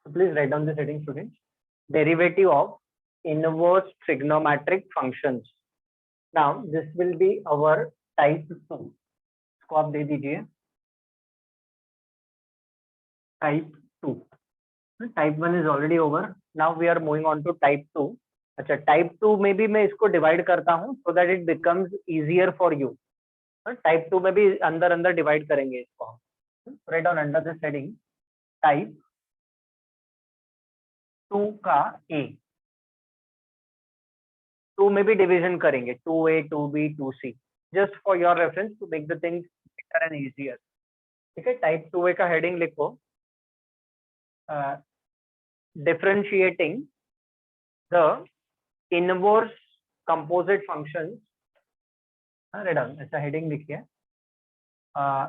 So please write down this heading, students. Derivative of inverse trigonometric functions. Now this will be our type 2. इसको आप दे दीजिए type 2. Type 1 is already over. Now we are moving on to type 2. अच्छा, type 2 में भी मैं इसको divide करता हूँ so that it becomes easier for you. Type 2 में भी अंदर अंदर डिवाइड करेंगे इसको हम. Write down under this heading type 2 का ए. 2 में भी डिवीजन करेंगे 2A 2B 2C just for your reference to make the things better and easier. ठीक है, टाइप 2A का हेडिंग लिखो differentiating the inverse composite functions. Write down ऐसा heading लिखिए.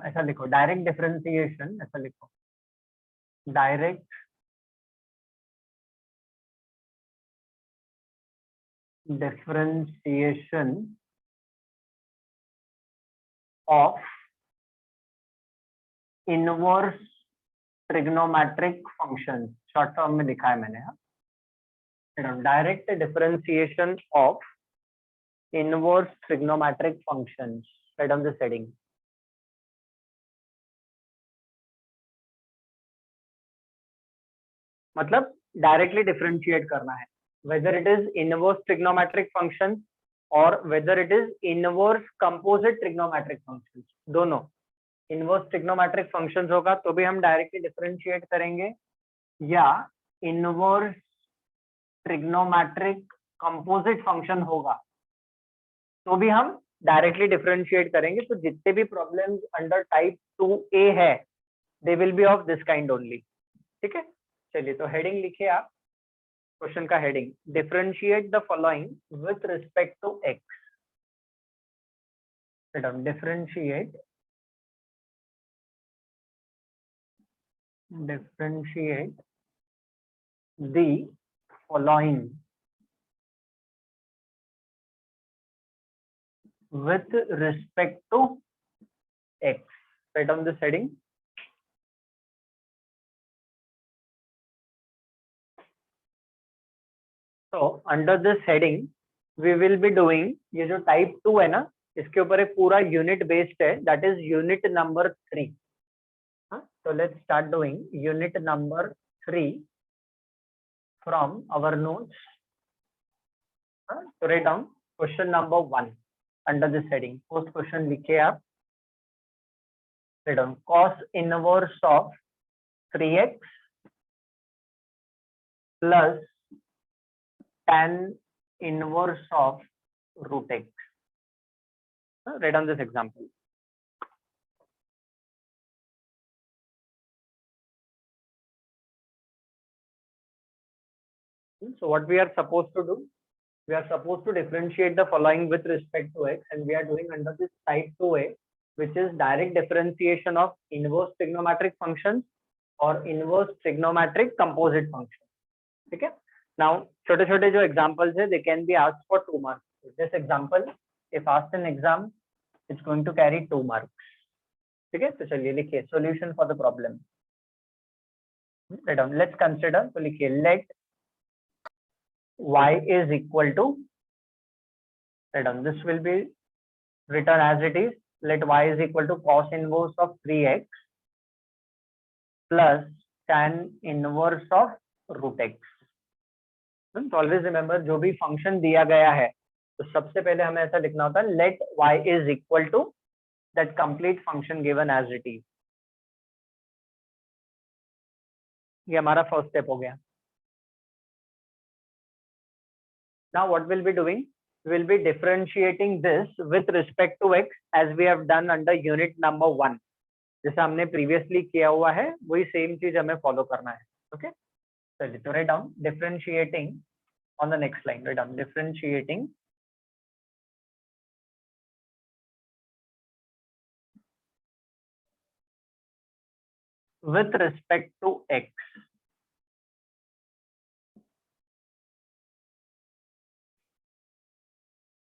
ऐसा लिखो डायरेक्ट डिफरेंशिएशन. ऐसा लिखो direct differentiation of inverse trigonometric functions. Short form में लिखा है मैंने. Direct differentiation of inverse trigonometric functions. Write on this heading. मतलब डायरेक्टली डिफरेंशिएट करना है whether it is inverse trigonometric functions or whether it is inverse composite trigonometric functions. दोनों inverse trigonometric functions होगा तो भी हम डायरेक्टली डिफरेंशिएट करेंगे, या inverse trigonometric composite function होगा तो भी हम डायरेक्टली डिफरेंशिएट करेंगे. तो जितने भी प्रॉब्लम्स अंडर टाइप 2A है they will be of this kind only. ठीक है, चलिए तो हेडिंग लिखिए आप. क्वेश्चन का heading differentiate the following with respect to x. Differentiate the following with respect to x. Write down this heading. So under this heading we will be doing ये जो type 2 है ना, इसके ऊपर एक पूरा unit based है, that is unit number 3. So let's start doing unit number 3 from our notes. So write down question number 1 under this heading. Post question लिखिए आप. Write down cos inverse of 3x plus tan inverse of root x. Write down this example. So what we are supposed to do? We are supposed to differentiate the following with respect to x, and we are doing under this type 2A, which is direct differentiation of inverse trigonometric functions or inverse trigonometric composite functions. ठीक है. Now छोटे छोटे जो examples है they can be asked for 2 marks. This example if asked in exam it's going to carry 2 marks. ठीक है, तो चलिए लिखिए solution for the problem. Let's consider. तो लिखिए let y is equal to, this will be written as it is, let y is equal to cos inverse of 3x plus tan inverse of root x. So always remember जो भी function दिया गया है तो सबसे पहले हमें ऐसा लिखना होता है let y is equal to that complete function given as it is. ये हमारा फर्स्ट स्टेप हो गया. Now what we'll be doing? We will be differentiating this with respect to x as we have done under unit number 1. जैसा हमने previously किया हुआ है वही सेम चीज हमें फॉलो करना है. ओके, चलिए तो write down differentiating on the next line. Write down differentiating with respect to x.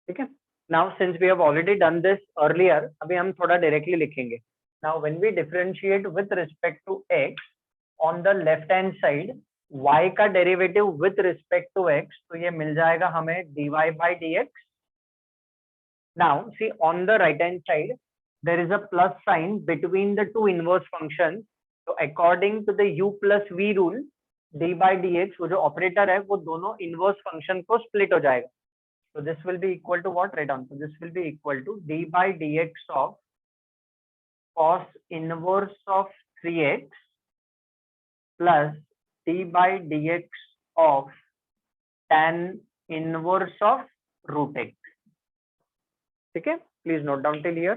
ठीक है. Now since we have already done this earlier, अभी हम थोड़ा directly लिखेंगे. Now when we differentiate with respect to x, on the left hand side y का derivative with respect to x, तो ये मिल जाएगा हमें dy by dx. Now see on the right hand side there is a plus sign between the two inverse functions. So according to the u plus v rule, d by dx वो जो operator है वो दोनों inverse function को split हो जाएगा. So this will be equal to what? Write down. So this will be equal to d by dx of cos inverse of 3x plus d by dx of tan inverse of root x. ठीक है, please note down till here.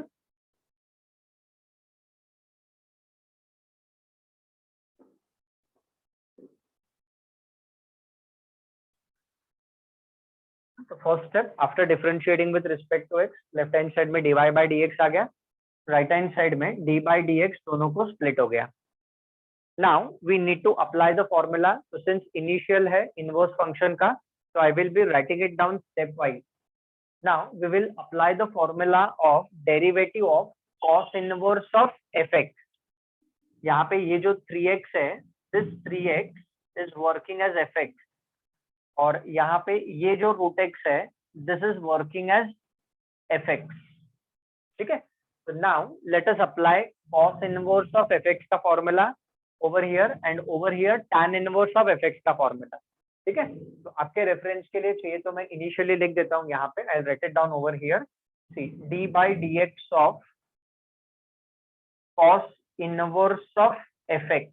तो first step after differentiating with respect to x, left hand side में dy by dx आ गया, right hand side में d by dx दोनों को split हो गया. Now we need to apply the formula. तो सिंस इनिशियल है इनवर्स फंक्शन का, so I will be writing it down stepwise. Now we will apply the formula of derivative of cos inverse of fx. यहाँ पे ये जो 3x है, this 3x is working as fx, और यहाँ पे ये जो root x है, this is working as fx. ठीक है, so now let us apply cos inverse of fx का formula over here and over here tan inverse of fx का formula. ठीक है, तो आपके रेफरेंस के लिए चाहिए तो मैं इनिशियली लिख देता हूँ यहाँ पे. I write it down over here. See d by dx of cos inverse of fx.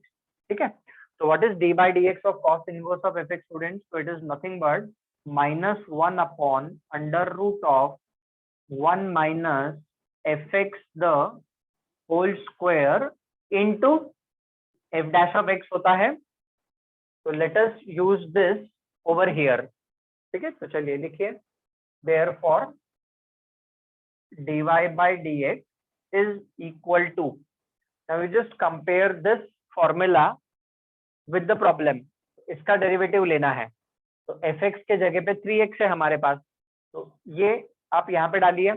ठीक है, so what is d by dx of cos inverse of fx, students? So it is nothing but minus 1 upon under root of 1 minus fx the whole square into f dash of x होता है. So let us use this over here. ठीक है, तो चलिए लिखिए. Therefore dy by dx is equal to, now we just compare this formula with the problem. इसका derivative लेना है, तो fx के जगह पे 3x है हमारे पास, तो ये आप यहाँ पे डालिए.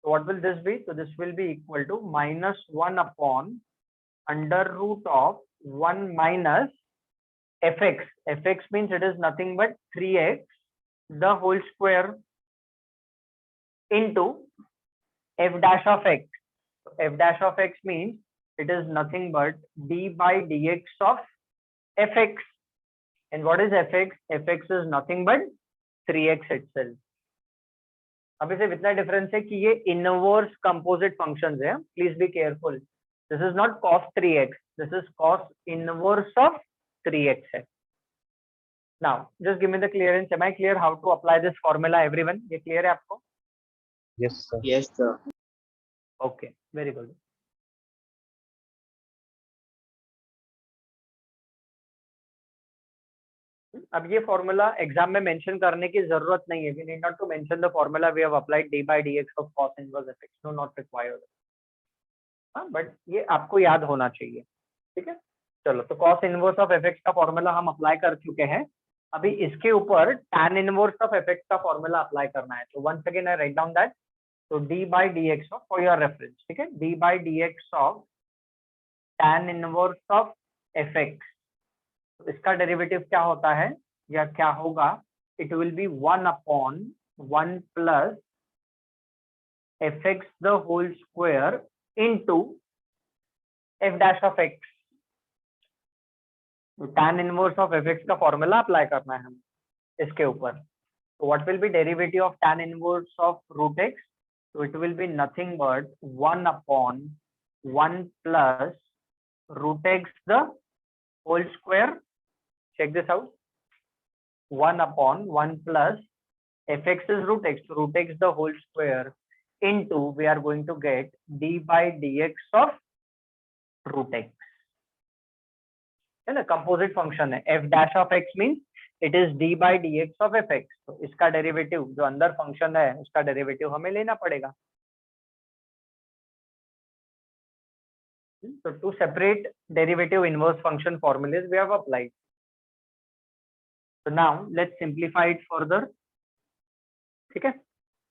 So what will this be? So this will be equal to minus 1 upon under root of 1 minus fx. Fx means it is nothing but 3x the whole square into f dash of x. So f dash of x means it is nothing but d by dx of fx. And what is fx? Fx is nothing but 3x itself. अब इसे इतना difference है कि ये inverse composite functions है. Please be careful. This is not cos 3x, this is cos inverse of 3x है. Now just give me the clearance. Am I clear how to apply this formula, everyone? ये clear है आपको? Yes, sir. Yes, sir. Okay, very good. अब ये formula exam में mention करने की जरूरत नहीं है. We need not to mention the formula we have applied d by dx of cos inverse fx. No, not required. हाँ, बट ये आपको याद होना चाहिए. ठीक है, चलो. तो cos इनवर्स ऑफ fx का फॉर्मूला हम अप्लाई कर चुके हैं. अभी इसके ऊपर tan इनवर्स ऑफ fx का फॉर्मूला अप्लाई करना है. तो once again I write down that. तो d by dx of, for your reference, ठीक है, d by dx of tan inverse of fx. तो इसका डेरिवेटिव क्या होता है या क्या होगा? It will be 1 upon 1 plus fx the whole square into f dash of x. तो tan इनवर्स ऑफ fx का फॉर्मूला अप्लाई करना है हम इसके ऊपर. तो what will be derivative of tan inverse of root x? तो it will be nothing but 1 upon 1 plus root x the whole square. Check this out. 1 upon 1 plus fx is root x, so root x the whole square into, we are going to get d by dx of root x. है ना, composite function है. f dash of x means it is d by dx of fx. तो इसका derivative जो अंदर function है उसका derivative हमें लेना पड़ेगा. So two separate derivative inverse function formulas we have applied. So now let's simplify it further. Okay.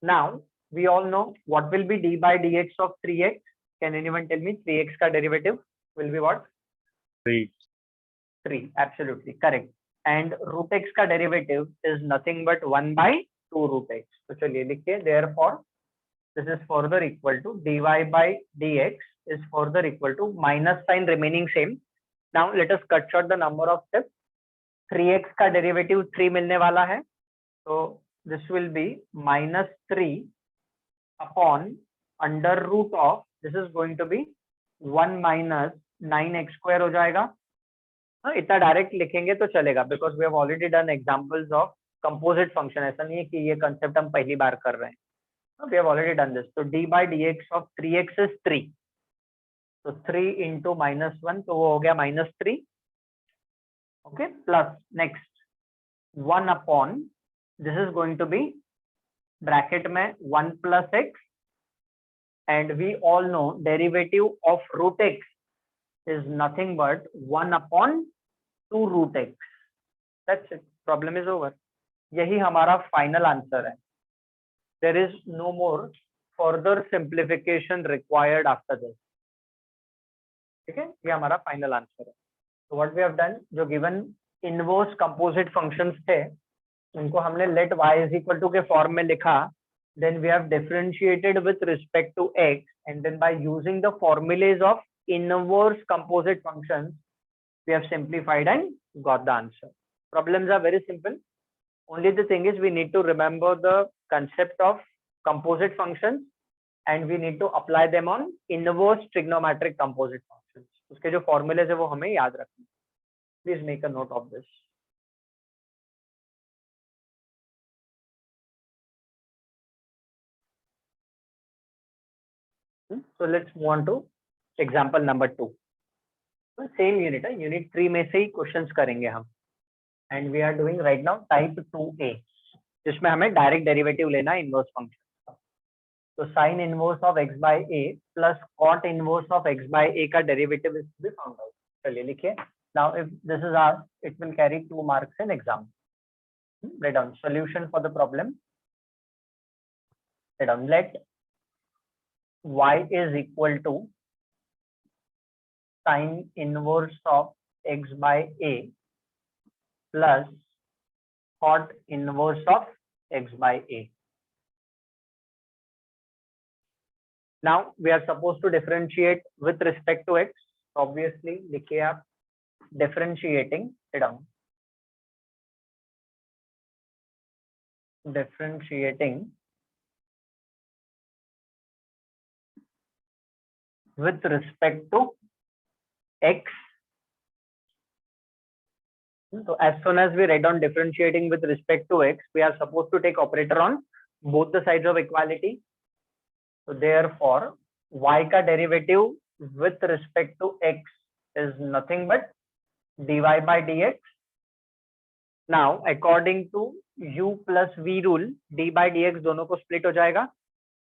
Now we all know what will be d by dx of 3x. Can anyone tell me 3x का derivative will be what? 3. 3, absolutely correct. And root x का derivative is nothing but 1/2 root x. तो चलिए लिखिए, therefore this is further equal to dy by dx is further equal to minus sign remaining same. Now let us cut short the number of steps. 3x का derivative 3 मिलने वाला है, तो this will be -3 upon under root of, this is going to be 1 minus 9x square हो जाएगा। हाँ, इतना direct लिखेंगे तो चलेगा, because we have already done examples of composite function. ऐसा नहीं है कि ये कंसेप्ट हम पहली बार कर रहे हैं, we have already done this. So d by dx of 3x is 3. So 3 into -1, तो वो हो गया -3. Okay, plus next 1 upon, this is going to be bracket में 1 plus x, and we all know derivative of root x is nothing but 1 upon 2 root x. That's it. Problem is over. यही हमारा final answer है। There is no more further simplification required after this. ठीक है, ये हमारा final answer है। तो what we have done, जो गिवन इनवर्स कंपोजिट फंक्शंस थे उनको हमने let y is equal to के फॉर्म में लिखा, then we have differentiated with respect to x, and then by using the formulae of inverse composite functions we have simplified and got the answer. Problems are very simple. Only the thing is we need to remember the concept of composite functions and we need to apply them on inverse trigonometric composite functions. उसके जो formulas है वो हमें याद रखने. Please make a note of this. So let's move on to example number 2. Same unit है, unit 3 में से ही questions करेंगे हम. And we are doing right now type 2A. जिसमें हमें डायरेक्ट डेरिवेटिव लेना है इनवर्स फंक्शन का। तो sine inverse of x by a plus cot inverse of x by a का derivative is be found out. चलिए लिखिए, now if this is asked it will carry 2 marks in exam. Write down solution for the problem. Write down let y is equal to sine inverse of x by a plus cot inverse of x by a. Now we are supposed to differentiate with respect to x. Obviously, लिखिए आप differentiating it down. Differentiating with respect to x. So as soon as we write down differentiating with respect to x, we are supposed to take operator on both the sides of equality. So therefore, y का derivative with respect to x is nothing but dy by dx. Now, according to u plus v rule, d by dx दोनों को split हो जाएगा.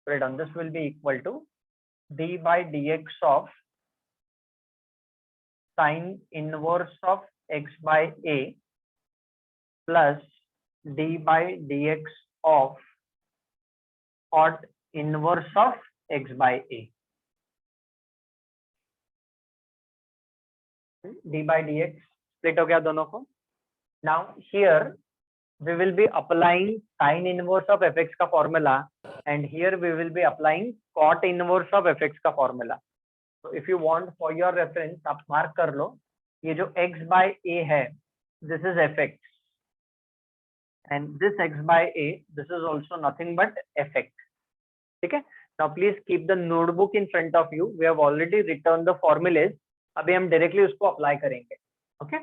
Right on, this will be equal to d by dx of sin inverse of x by a plus d by dx of cot inverse of x by a. d by dx split हो गया दोनों को. Now here we will be applying sin inverse of fx का formula and here we will be applying cot inverse of fx का formula. So if you want for your reference, आप mark कर लो, ये जो x by a है, this is fx, and this x by a, this is also nothing but fx. ठीक है? Now please keep the notebook in front of you. We have already written the formulas. अभी हम directly उसको apply करेंगे. Okay?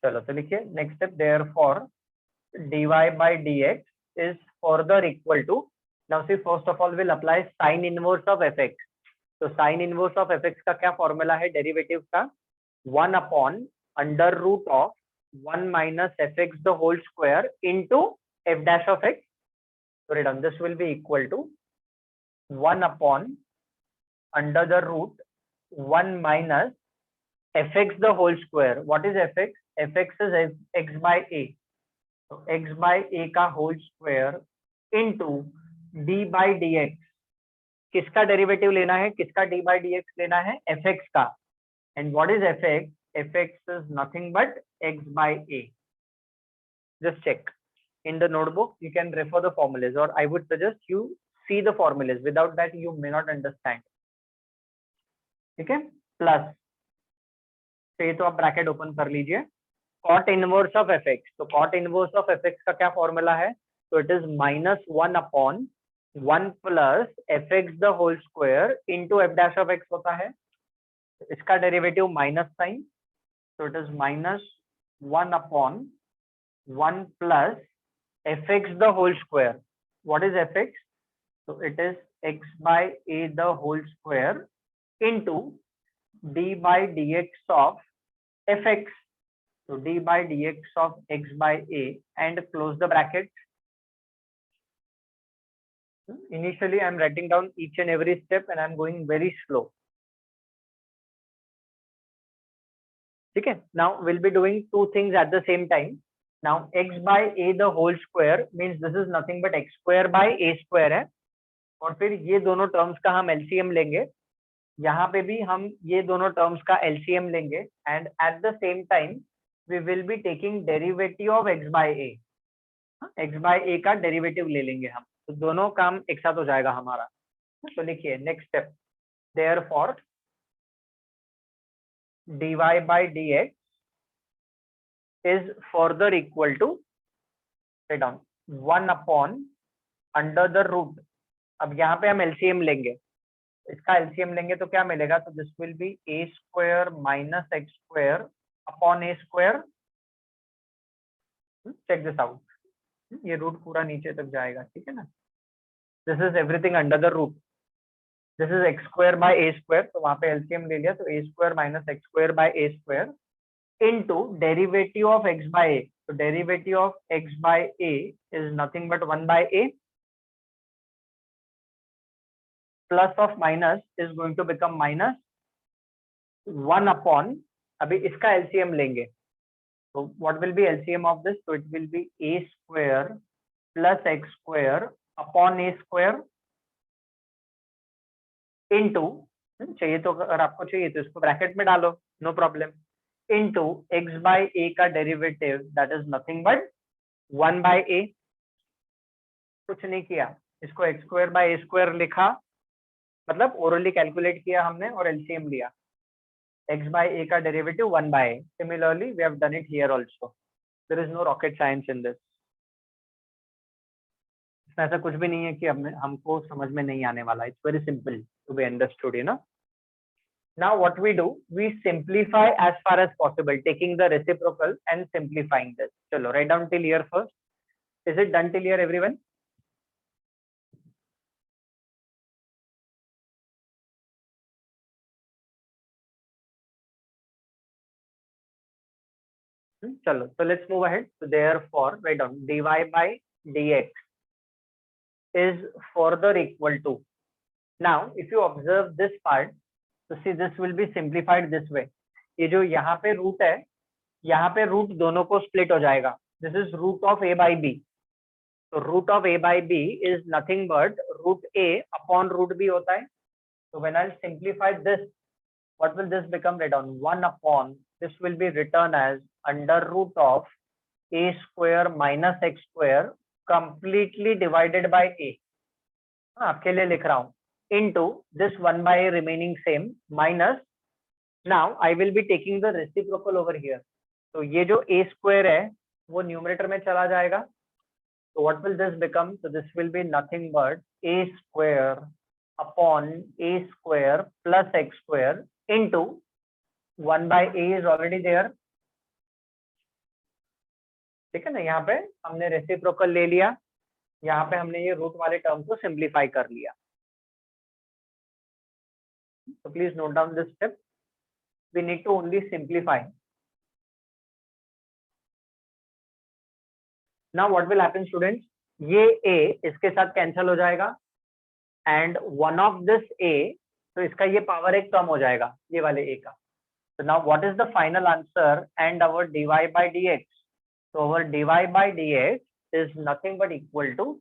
चलो तो लिखिए next step. Therefore, dy by dx is further equal to. Now see, first of all we'll apply sin inverse of fx. तो sine inverse of fx का क्या फॉर्मूला है डेरिवेटिव का? 1 upon under root of 1 minus fx the whole square into f dash of x. So written this will be equal to 1 upon under the root 1 minus fx the whole square. What is fx? Fx is x by a. So x by a का whole square into d by dx. किसका derivative लेना है? किसका d by dx लेना है? fx का. And what is fx? fx is nothing but x by a. Just check in the notebook. You can refer the formulas, or I would suggest you see the formulas. Without that you may not understand. ठीक है, plus तो ये तो आप bracket open कर लीजिए, cot inverse of fx. तो cot inverse of fx का क्या फॉर्मूला है? तो it is -1 upon 1 plus fx the whole square into f dash of x होता है. इसका डेरिवेटिव माइनस साइन, तो it is -1 upon 1 plus fx the whole square. What is fx? So it is x by a the whole square into d by dx of fx. So d by dx of x by a, and close the bracket. Initially I am writing down each and every step and I am going very slow. Okay, now we'll be doing two things at the same time. Now x by a the whole square means this is nothing but x square by a square है, और फिर ये दोनों terms का हम LCM लेंगे. यहाँ पे भी हम ये दोनों टर्म्स का एलसीएम लेंगे, and at the same time we will be taking derivative of x by a. x by a का डेरिवेटिव ले लेंगे हम, तो दोनों काम एक साथ हो जाएगा हमारा. तो लिखिए next step, therefore dy by dx is further equal to, write down, 1 upon under the root. अब यहाँ पे हम एलसीएम लेंगे, इसका एलसीएम लेंगे तो क्या मिलेगा? तो this will be a square minus x square upon a square. Check this out, ये रूट पूरा नीचे तक जाएगा, ठीक है ना. This is everything under the root. This is x square by a square, तो वहां पे एलसीएम ले लिया, तो a square minus x square by a square into derivative of x by a. So derivative of x by a is nothing but 1 by a. Plus of minus is going to become minus 1 upon, अभी इसका LCM लेंगे, so what will be LCM of this? So it will be a square plus x square upon a square into, चाहिए तो अगर आपको चाहिए तो इसको ब्रैकेट में डालो, no problem, into x by a का derivative that is nothing but 1 by a. कुछ नहीं किया, इसको x square by a square लिखा, मतलब ओरली कैलकुलेट किया हमने और एलसीएम लिया. x by a का derivative 1 by a. Similarly we have done it here also. There is no rocket science in this. इसमें ऐसा कुछ भी नहीं है कि हमको समझ में नहीं आने वाला. It's very simple to be understood, you know. Now what we do, we simplify as far as possible, taking the reciprocal and simplifying this. Chalo, write down till here first. Is it done till here, everyone? Chalo, so let's move ahead. So therefore, write down dy by dx is further equal to. Now, if you observe this part, तो see this will be simplified this way. ये जो यहाँ पे root है, यहाँ पे root दोनों को स्प्लिट हो जाएगा. This is root of a by b. So root of a by b is nothing but root a upon root b होता है. So when I'll simplify this, what will this become? Write down 1 upon, this will be written as under root of a square minus x square completely divided by a. आपके लिए लिख रहा हूँ, into this 1 by a remaining same minus, now I will be taking the reciprocal over here. तो ये जो a square है वो न्यूमरेटर में चला जाएगा. So what will this become? So this will be nothing but a square upon a square plus x square into 1 by a is already there. ठीक है ना, यहाँ पे हमने रेसिप्रोकल ले लिया, यहाँ पे हमने ये रूट वाले टर्म को सिंप्लीफाई कर लिया. So please note down this step. We need to only simplify. Now what will happen, students? ये a इसके साथ कैंसिल हो जाएगा, and one of this a, तो इसका ये पावर एक कम हो जाएगा ये वाले a का. So now what is the final answer and our dy by dx? So our dy by dx is nothing but equal to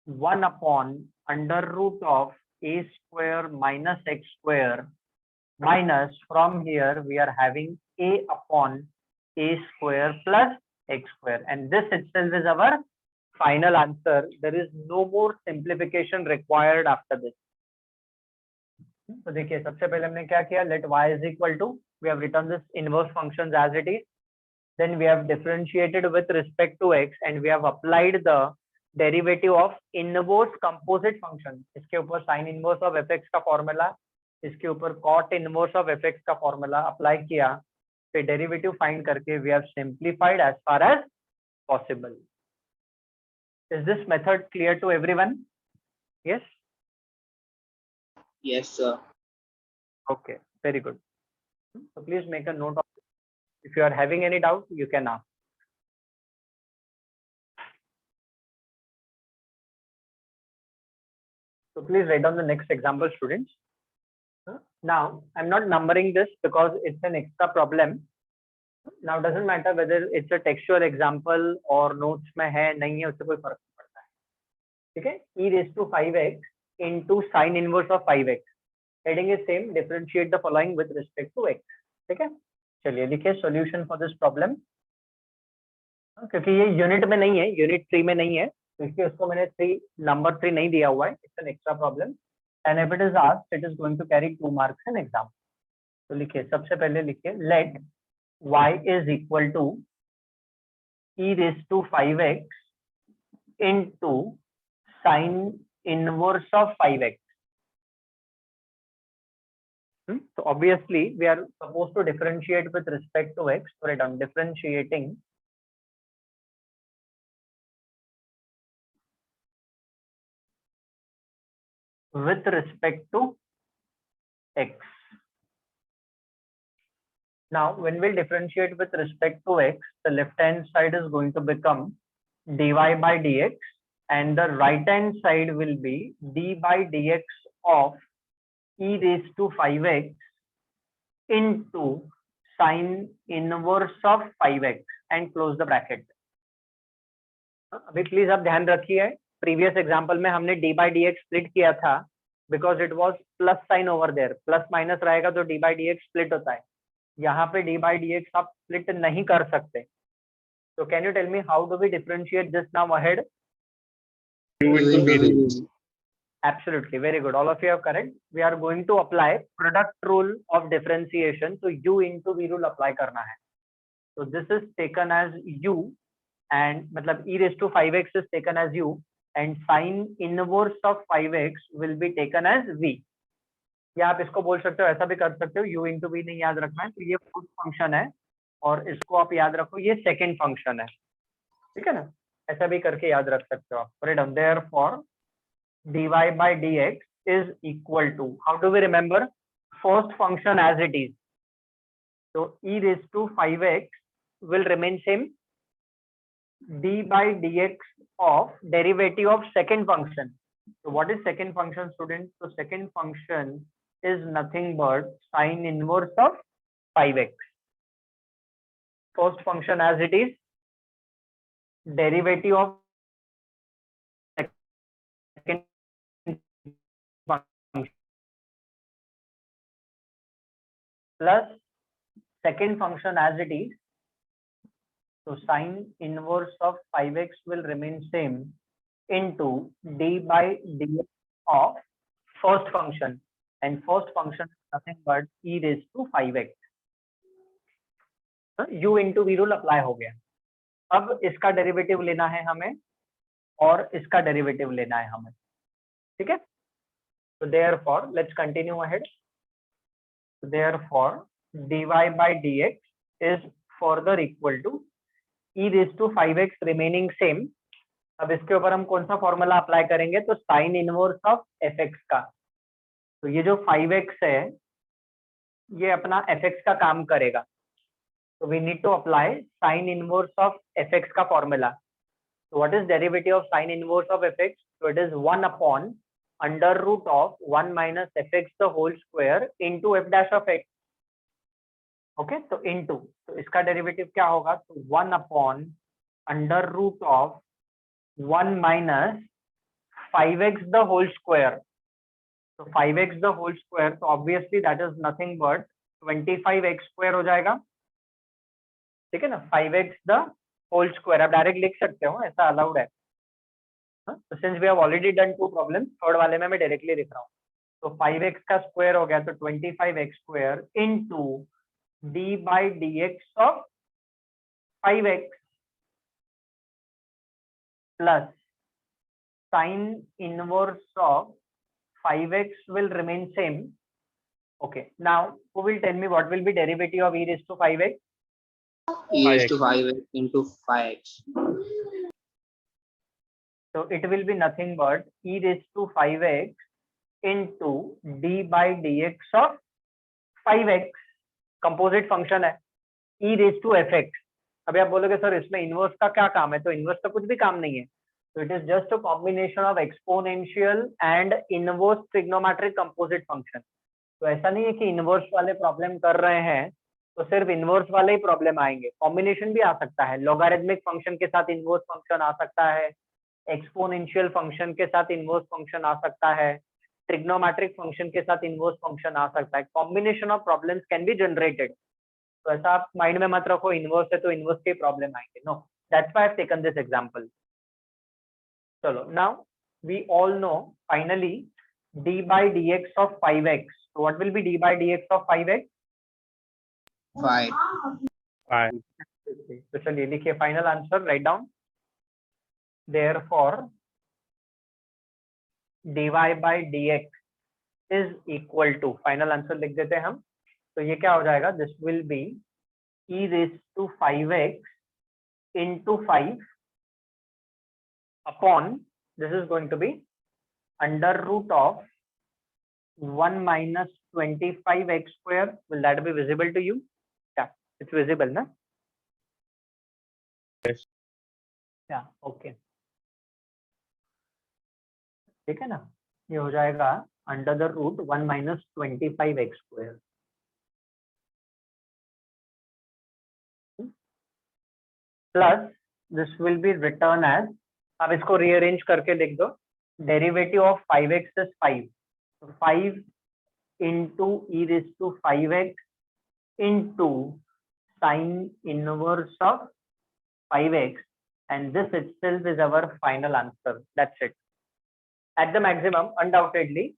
1 upon under root of a square minus x square minus from here we are having a upon a square plus x square, and this itself is our final answer. There is no more simplification required after this. तो देखिए सबसे पहले हमने क्या किया, let y is equal to, we have written this inverse functions as it is, then we have differentiated with respect to x and we have applied the derivative of inverse composite function. इसके ऊपर sin inverse of fx का formula, इसके ऊपर cot inverse of fx का formula apply किया, फिर derivative find करके we have simplified as far as possible. Is this method clear to everyone? Yes. Yes, sir. Okay, very good. So please make a note of it. If you are having any doubt, you can ask. So please write down the next example, students. Now, I'm not numbering this because it's an extra problem. Now, doesn't matter whether it's a textual example or notes में है नहीं है, उससे कोई फर्क नहीं पड़ता है. ठीक है? E raised to 5x into sin inverse of 5x. Heading is same. Differentiate the following with respect to x. ठीक है? चलिए लिखिए solution for this problem. क्योंकि ये यूनिट में नहीं है, यूनिट 3 में नहीं है, तो इसलिए उसको मैंने नंबर 3 नहीं दिया हुआ है. It's an extra problem and if it is asked it is going to carry 2 marks in exam. तो लिखिए सबसे पहले लिखिए let y is equal to e raised to 5x into sin inverse of 5x. So obviously we are supposed to differentiate with respect to x. So write down differentiating with respect to x. Now when we'll differentiate with respect to x, the left hand side is going to become dy by dx and the right hand side will be d by dx of e raised to 5x into sin inverse of 5x and close the bracket. अभी please आप ध्यान रखिए, previous example में हमने d by dx split किया था because it was plus sine over there, plus minus रहेगा तो d by dx स्प्लिट होता है. यहाँ पे d by dx आप स्प्लिट नहीं कर सकते. So can you tell me how do we differentiate this now ahead? Absolutely, very good. All of you are correct. We are going to apply product rule of differentiation. So u into v rule apply करना है. So this is taken as u and मतलब e raised to 5x is taken as u and sin inverse of 5x will be taken as v. या आप इसको बोल सकते हो, ऐसा भी कर सकते हो, u into v नहीं याद रखना है तो ये फर्स्ट फंक्शन है और इसको आप याद रखो ये सेकंड फंक्शन है. ठीक है ना, ऐसा भी करके याद रख सकते हो आप. Therefore dy by dx is equal to, how do we remember? First function as it is. So e raised to 5x will remain same, d by dx of derivative of second function. So what is second function, students? So second function is nothing but sin inverse of 5x. First function as it is, derivative of second function plus second function as it is. So sin inverse of 5x will remain same into d by dx of first function, and first function is nothing but e raised to 5x. u into v rule apply हो गया. अब इसका derivative लेना है हमें और इसका derivative लेना है हमें. ठीक है, so therefore let's continue ahead. So therefore dy by dx is further equal to e raised to 5x remaining same. अब इसके ऊपर हम कौन सा फॉर्मूला अप्लाई करेंगे? तो साइन इनवर्स ऑफ fx का. तो ये जो 5x है ये अपना fx का काम करेगा. So we need to apply sin inverse of fx का formula. So what is derivative of sin inverse of fx? So it is 1 upon under root of 1 minus fx the whole square into f dash of x. Okay, so into, तो इसका derivative क्या होगा? तो 1 upon under root of 1 minus 5x the whole square. तो 5x the whole square, तो obviously that is nothing but 25x square हो जाएगा, ठीक है ना। 5x द होल स्क्वायर आप डायरेक्ट लिख सकते हो, ऐसा अलाउड है। तो since we have already done 2 problem, third वाले में मैं डायरेक्टली लिख रहा हूँ। तो 5x का स्क्वायर हो गया, तो 25x square into d by dx of 5x plus sin inverse of 5x will remain same. Okay, now who will tell me what will be derivative of e raised to 5x? E raised to 5x into 5x. So it will be nothing but e raised to 5x into d by dx of 5x. Composite function है e raised to fx. अभी आप बोलोगे sir इसमें inverse का क्या काम है, तो इनवर्स का कुछ भी काम नहीं है। So it is just a combination of exponential and inverse trigonometric composite function. तो ऐसा नहीं है कि इनवर्स वाले प्रॉब्लम कर रहे हैं तो सिर्फ इनवर्स वाले ही प्रॉब्लम आएंगे, कॉम्बिनेशन भी आ सकता है। लॉगरिथमिक फंक्शन के साथ इनवर्स फंक्शन आ सकता है, एक्सपोनेंशियल फंक्शन के साथ इनवर्स फंक्शन आ सकता है, ट्रिग्नोमेट्रिक फंक्शन के साथ इनवर्स फंक्शन आ सकता है। Combination of problems can be generated. तो ऐसा आप माइंड में मत रखो इनवर्स है तो इनवर्स के प्रॉब्लम आएंगे, no, that's why I have taken this example. चलो, now we all know finally d by dx of 5x. So what will be d by dx of 5x? 5. तो चलिए लिखिए final answer, write down. Therefore dy by dx is equal to, final answer लिख देते हैं हम। तो ये क्या हो जाएगा, this will B e raised to 5x into 5 upon, this is going to be under root of 1 minus 25x square. Will that be visible to you? Yeah, it's visible, na? Yes. Yeah, okay. ठीक है ना, ये हो जाएगा under the root 1 minus 25x square plus this will be written as, अब इसको rearrange करके लिख दो, डेरिवेटिव ऑफ 5x इज 5, तो 5 into e raised to 5x into sin inverse of 5x, and this itself is our final answer. That's it. At the maximum, undoubtedly,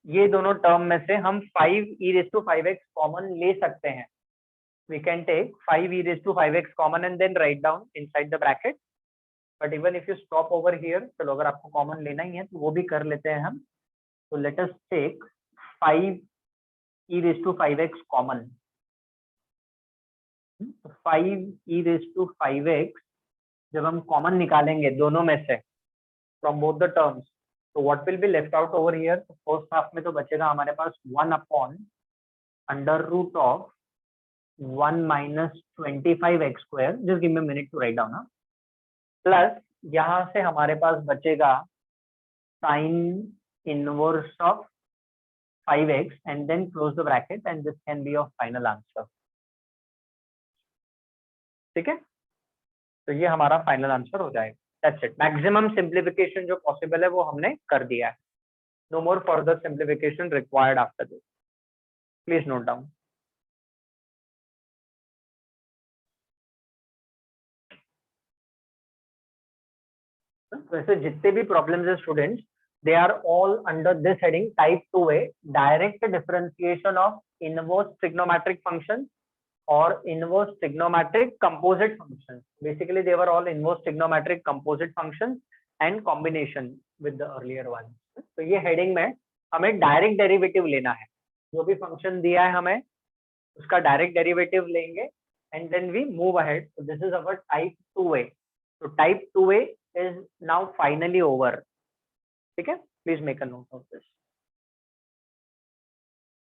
ये दोनों term में से हम 5 e raised to 5x common ले सकते हैं। We can take 5 e raised to 5x common and then write down inside the bracket. But even if you stop over here, चलो अगर आपको कॉमन लेना ही है तो वो भी कर लेते हैं हम। तो let us take 5 e raised to 5x common. 5 e raised to 5x जब हम कॉमन निकालेंगे दोनों में से from both the terms, तो what will be left out over here? तो फर्स्ट हाफ में तो बचेगा हमारे पास 1 upon under root of 1 minus 25x square. Just give me a minute to write down. Plus यहाँ से हमारे पास बचेगा sin inverse of 5x and then close the bracket, and this can be your final answer. ठीक है, तो ये हमारा final answer हो जाएगा। That's it. मैक्सिमम सिंप्लीफिकेशन जो पॉसिबल है वो हमने कर दिया है। No more further simplification required after this, please note down. वैसे जितने भी प्रॉब्लम्स है students, they are all under this heading, type 2A, direct differentiation of inverse trigonometric functions or inverse trigonometric composite functions. Basically they were all inverse trigonometric composite functions and combination with the earlier ones. तो ये heading में हमें direct derivative लेना है, जो भी function दिया है हमें उसका डायरेक्ट डेरिवेटिव लेंगे and then we move ahead. So this is our type 2A. So type 2A is now finally over. ठीक है, please make a note of this.